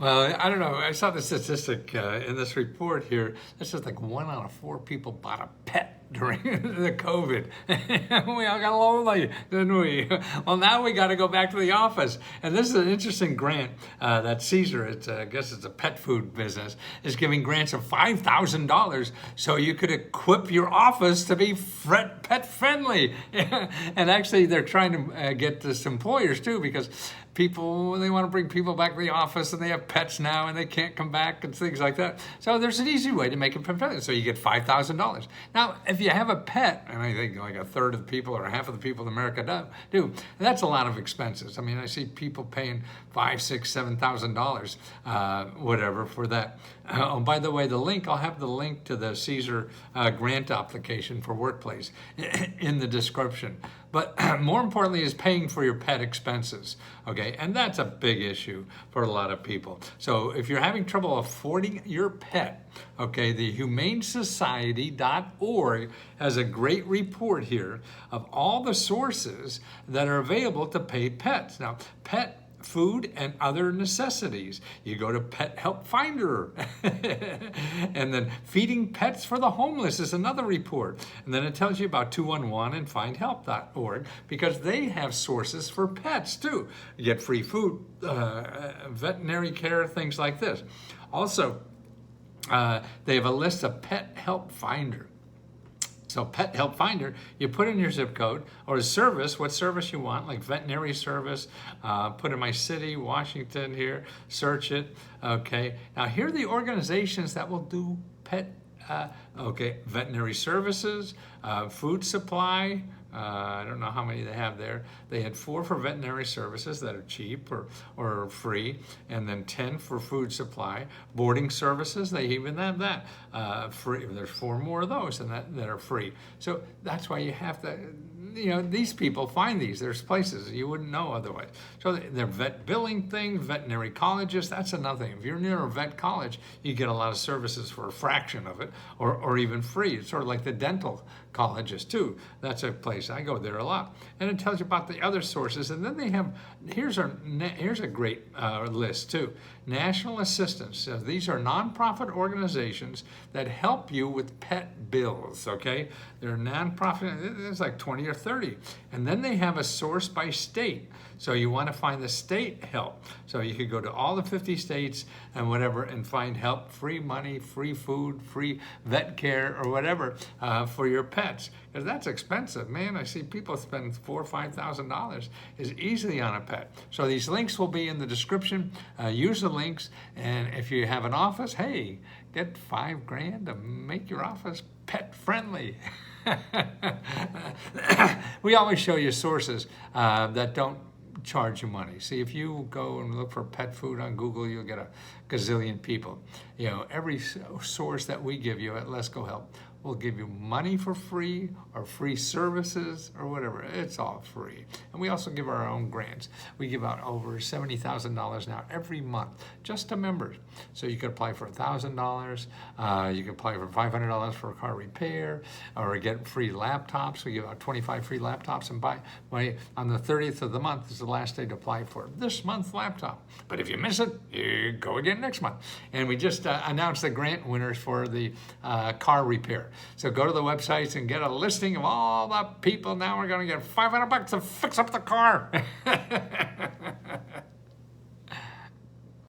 Well, I don't know. I saw the statistic in this report here that says like 1 out of 4 people bought a pet during the COVID. We all got lonely, didn't we? Well, now we got to go back to the office. And this is an interesting grant that Caesar, I guess it's a pet food business, is giving grants of $5,000 so you could equip your office to be pet friendly. And actually, they're trying to get this employers too, because people, they want to bring people back to the office and they have pets now and they can't come back and things like that. So there's an easy way to make it pet friendly. So you get $5,000. Now, if you have a pet, and I think like a third of the people or half of the people in America do, that's a lot of expenses. I mean, I see people paying $5,000, $6,000, $7,000, whatever for that. Oh, by the way, I'll have the link to the Caesar grant application for workplace in the description. But more importantly is paying for your pet expenses, okay? And that's a big issue for a lot of people. So if you're having trouble affording your pet, okay, the humanesociety.org has a great report here of all the sources that are available to pay pets. Now, pet food and other necessities. You go to Pet Help Finder. And then feeding pets for the homeless is another report. And then it tells you about 211 and findhelp.org because they have sources for pets too. You get free food, veterinary care, things like this. Also, they have a list of Pet Help Finder. So Pet Help Finder, you put in your zip code or a service, what service you want, like veterinary service, put in my city, Washington here, search it, okay. Now here are the organizations that will do veterinary services, food supply, I don't know how many they have there. They had 4 for veterinary services that are cheap or free, and then 10 for food supply. Boarding services, they even have that free. There's 4 more of those that are free. So that's why you have to, these people find these. There's places you wouldn't know otherwise. So they're vet billing things, veterinary colleges, that's another thing. If you're near a vet college, you get a lot of services for a fraction of it or even free. It's sort of like the dental colleges too. That's a place I go there a lot. And it tells you about the other sources. And then they have, here's a great list too. National Assistance. So these are nonprofit organizations that help you with pet bills, okay? They're nonprofit, there's like 20 or 30. And then they have a source by state. So you want to find the state help. So you could go to all the 50 states and whatever and find help, free money, free food, free vet care or whatever for your pets. Because that's expensive, man. I see people spend $4,000 or $5,000 is easily on a pet. So these links will be in the description. Use the links, and if you have an office, hey, get $5,000 to make your office pet friendly. We always show you sources that don't charge you money. See, if you go and look for pet food on Google, you'll get a gazillion people. Every source that we give you at Let's Go Help will give you money for free or free services or whatever. It's all free. And we also give our own grants. We give out over $70,000 now every month just to members. So you can apply for $1,000. You can apply for $500 for a car repair or get free laptops. We give out 25 free laptops and buy on the 30th of the month is the last day to apply for this month's laptop. But if you miss it, you go again next month. And we just announced the grant winners for the car repair. So go to the websites and get a listing of all the people. Now we're going to get $500 to fix up the car.